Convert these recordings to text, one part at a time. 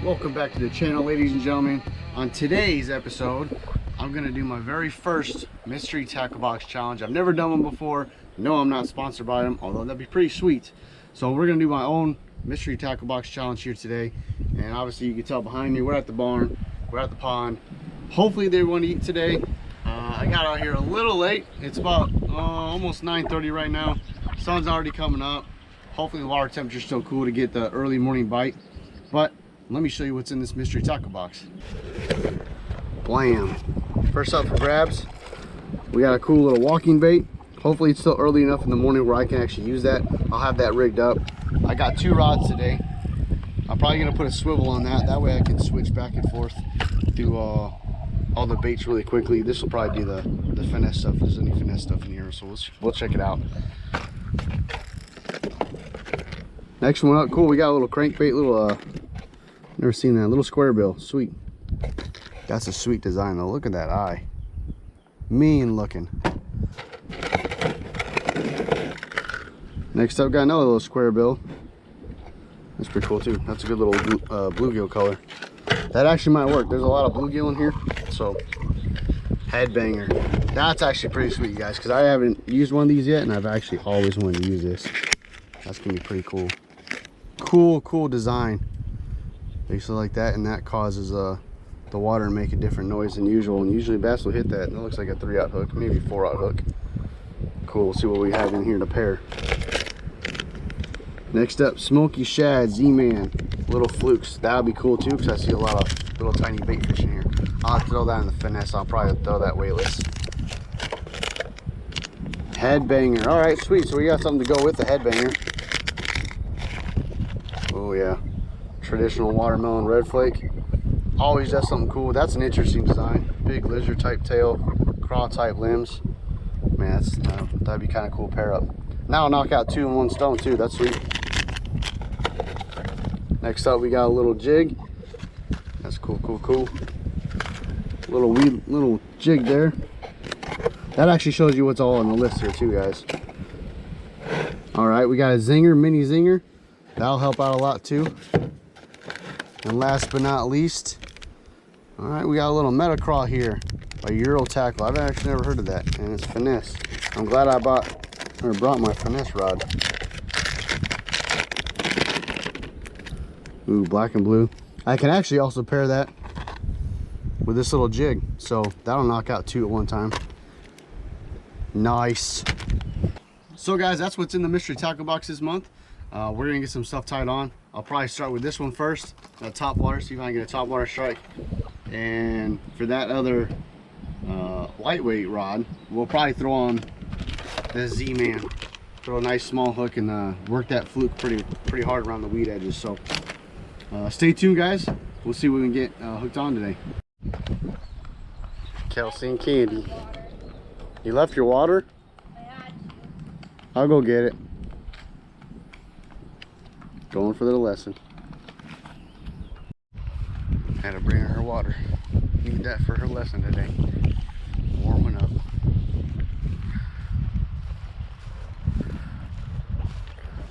Welcome back to the channel, ladies and gentlemen. On today's episode, I'm gonna do my very first mystery tackle box challenge. I've never done one before. No, I'm not sponsored by them, although that'd be pretty sweet. So we're gonna do my own mystery tackle box challenge here today. And obviously you can tell behind me, we're at the barn, we're at the pond. Hopefully they want to eat today. I got out here a little late. It's about almost 9:30 right now. Sun's already coming up. Hopefully the water temperature's still cool to get the early morning bite. But let me show you what's in this mystery tackle box. Blam. First up for grabs, we got a cool little walking bait. Hopefully it's still early enough in the morning where I can actually use that. I'll have that rigged up. I got 2 rods today. I'm probably gonna put a swivel on that. That way I can switch back and forth through all the baits really quickly. This will probably be the finesse stuff. If there's any finesse stuff in here, so we'll check it out. Next one up, cool. We got a little crankbait, little never seen that, little square bill. Sweet. That's a sweet design though. Look at that eye. Mean looking. Next up, got another little square bill. That's pretty cool too. That's a good little bluegill color. That actually might work. There's a lot of bluegill in here, so headbanger. That's actually pretty sweet, you guys, because I haven't used one of these yet, and I've actually always wanted to use this. That's gonna be pretty cool. Cool design. Basically like that, and that causes the water to make a different noise than usual. And usually bass will hit that. And it looks like a 3/0 hook, maybe 4/0 hook. Cool. We'll see what we have in here to pair. Next up, smoky shad, Z-Man, little flukes. That would be cool too, because I see a lot of little tiny bait fish in here. I'll have to throw that in the finesse. I'll probably throw that weightless. Headbanger. All right, sweet. So we got something to go with the headbanger. Oh yeah, traditional watermelon red flake. Always does something cool. That's an interesting design. Big lizard type tail, craw type limbs. Man, that'd be kind of cool pair up. Now I'll knock out 2 in 1 stone too. That's sweet. Next up, we got a little jig. That's cool. Little jig there. That actually shows you what's all on the list here too, guys. All right, we got a zinger, mini zinger. That'll help out a lot too. And last but not least, all right, we got a little meta craw here, a Euro tackle. I've actually never heard of that, and it's finesse. I'm glad I brought my finesse rod. Ooh, black and blue. I can actually also pair that with this little jig, so that'll knock out 2 at one time. Nice. So guys, that's what's in the mystery tackle box this month. We're gonna get some stuff tied on. I'll probably start with this one first, top water, see if I can get a top water strike. And for that other lightweight rod, we'll probably throw on the Z-Man. Throw a nice small hook and work that fluke pretty hard around the weed edges. So stay tuned, guys. We'll see what we can get hooked on today. Kelsey and Candy, you left your water? I'll go get it. Going for the lesson. Had to bring her water. Need that for her lesson today. Warming up.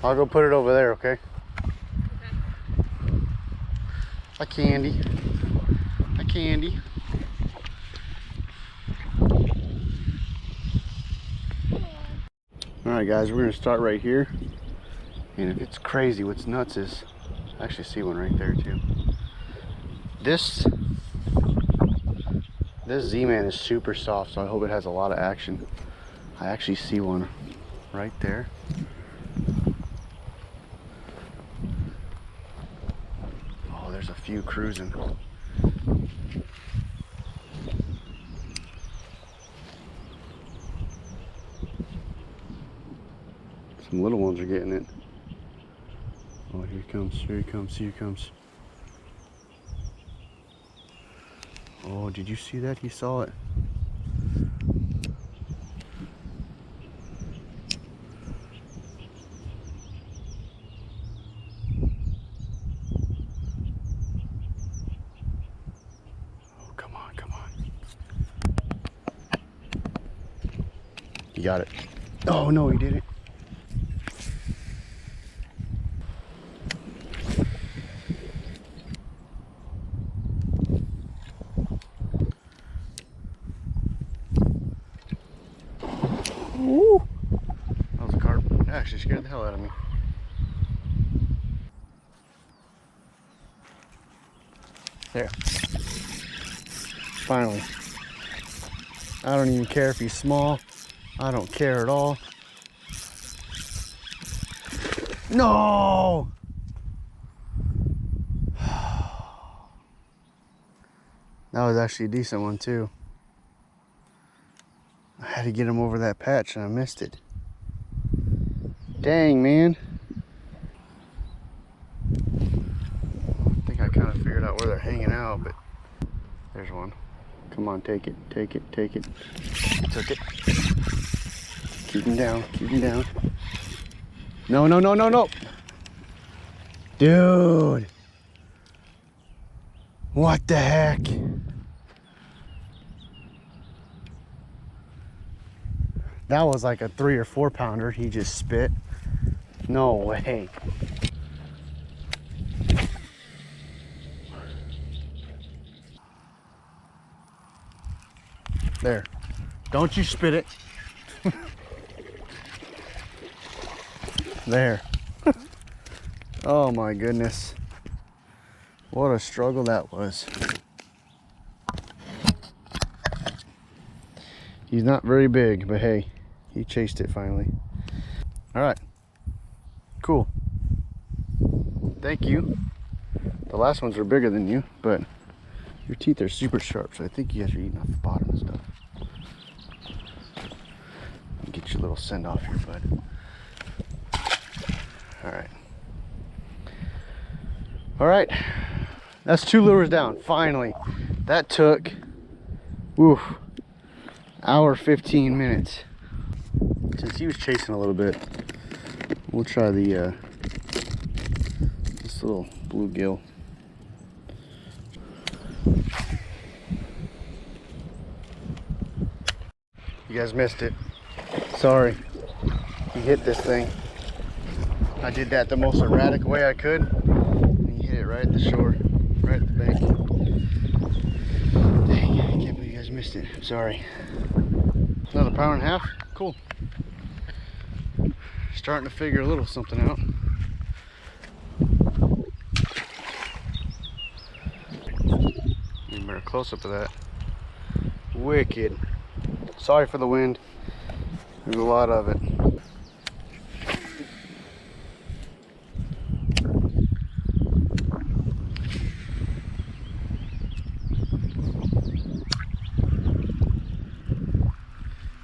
I'll go put it over there, okay? Okay. Hi, Candy. Hi, Candy. Alright guys, we're going to start right here. And if it's crazy, what's nuts is, I actually see one right there too. This Z-Man is super soft, so I hope it has a lot of action. I actually see one right there. Oh, there's a few cruising. Some little ones are getting it. Oh, here he comes, here he comes. Oh, did you see that? He saw it. Oh, come on. You got it. Oh, no, he didn't. Ooh. That was a carp. That actually scared the hell out of me. There. Finally. I don't even care if he's small. I don't care at all. No! That was actually a decent one too. I had to get him over that patch and I missed it. Dang, man. I think I kind of figured out where they're hanging out, but there's one. Come on, take it, take it, take it. Took it. Keep him down, keep him down. No, no, no, no, no. Dude. What the heck? That was like a 3 or 4 pounder he just spit. No way. There. Don't you spit it. There. Oh my goodness. What a struggle that was. He's not very big, but hey, he chased it finally. All right. Cool. Thank you. The last ones are bigger than you, but your teeth are super sharp, so I think you guys are eating off the bottom and stuff. Get your little send off here, bud. All right. All right. That's 2 lures down, finally. That took, oof, hour 15 minutes. Since he was chasing a little bit, we'll try the this little bluegill. You guys missed it. Sorry. He hit this thing. I did that the most erratic way I could. And he hit it right at the shore, right at the bank. Dang, I can't believe you guys missed it. I'm sorry. Another pound and a half. Cool. Starting to figure a little something out. Need a better close up of that. Wicked. Sorry for the wind. There's a lot of it.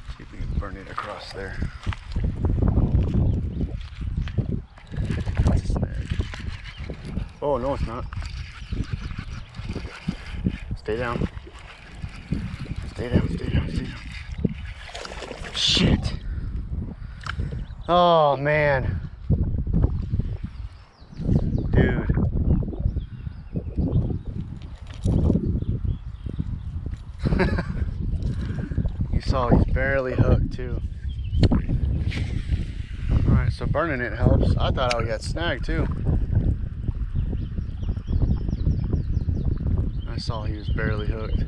See if we can burn it across there. That's a snag. Oh, no, it's not. Stay down. Stay down, stay down, stay down. Shit. Oh, man. Dude. You saw he's barely hooked, too. Alright, so burning it helps. I thought I got snagged, too. I saw he was barely hooked.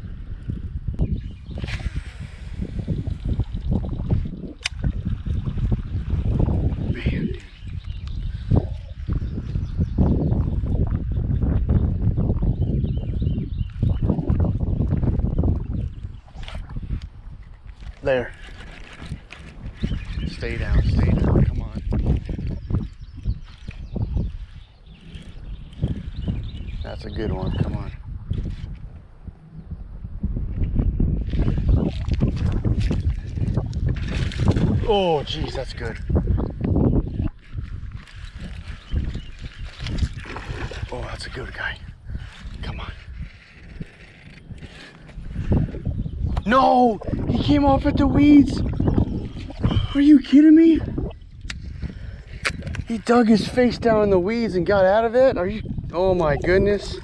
There. Stay down, come on. That's a good one, come on. Oh, geez, that's good. Oh, that's a good guy. Come on. No! He came off at the weeds! Are you kidding me? He dug his face down in the weeds and got out of it? Are you? Oh my goodness.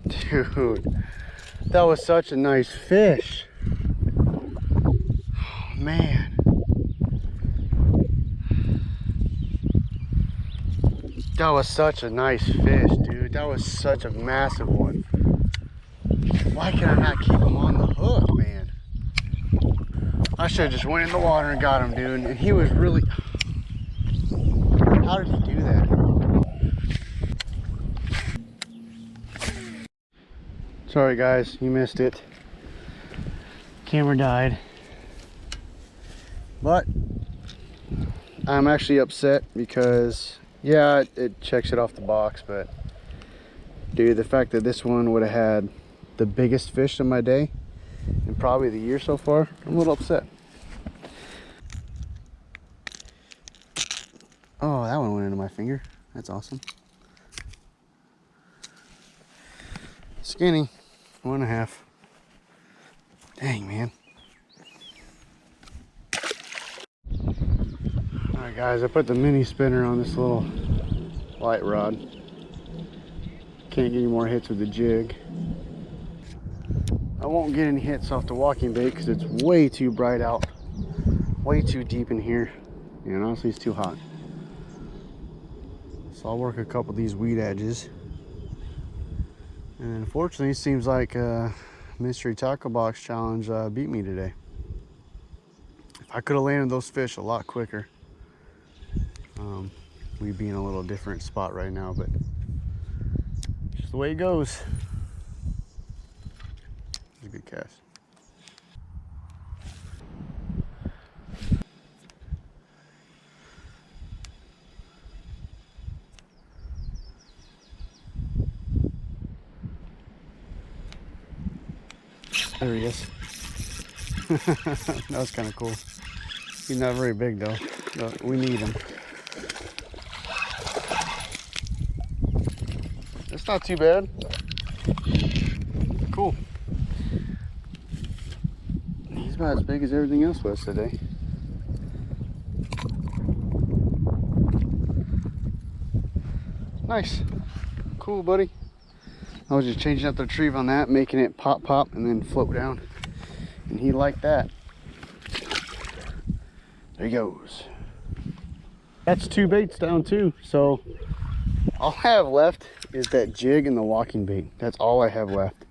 Dude, that was such a nice fish. Oh man. That was such a nice fish, dude. That was such a massive one. Why can I not keep him on the hook, man? I should have just went in the water and got him, dude. And he was really... How did he do that? Sorry guys, you missed it. Camera died. But I'm actually upset because, yeah, it checks it off the box, but dude, the fact that this one would have had the biggest fish of my day and probably the year so far, I'm a little upset. Oh, that one went into my finger. That's awesome. Skinny, 1.5. Dang, man. Alright guys, I put the mini spinner on this little light rod. Can't get any more hits with the jig. I won't get any hits off the walking bait because it's way too bright out. Way too deep in here. And honestly, it's too hot. So I'll work a couple of these weed edges. And unfortunately, it seems like Mystery Tackle Box Challenge beat me today. If I could have landed those fish a lot quicker, we'd be in a little different spot right now, but just the way it goes. It's a good cast. There he is. That was kind of cool. He's not very big though, but we need him. It's not too bad. Cool. He's about as big as everything else was today. Nice. Cool, buddy. I was just changing up the retrieve on that, making it pop, pop, and then float down. And he liked that. There he goes. That's 2 baits down too. So all I have left is that jig and the walking bait. That's all I have left.